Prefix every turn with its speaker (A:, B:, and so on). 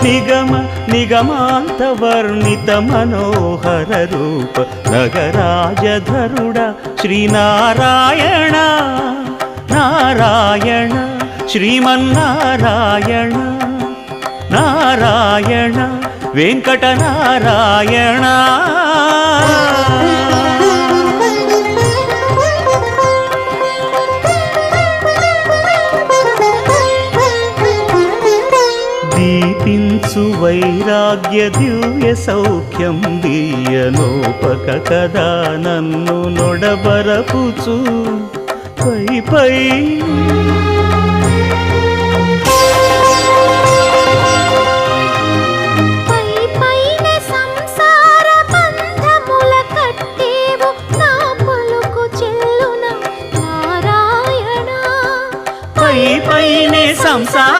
A: నిగమ నిగమాంత వర్ణిత మనోహర రూప నగరాజధరుడ శ్రీనారాయణ నారాయణ శ్రీమన్నారాయణ నారాయణ వెంకటనారాయణ. దీపించు వైరాగ్య దివ్య సౌఖ్యం దీయనోపక కదా నన్ను నొడబరపుచు పై పై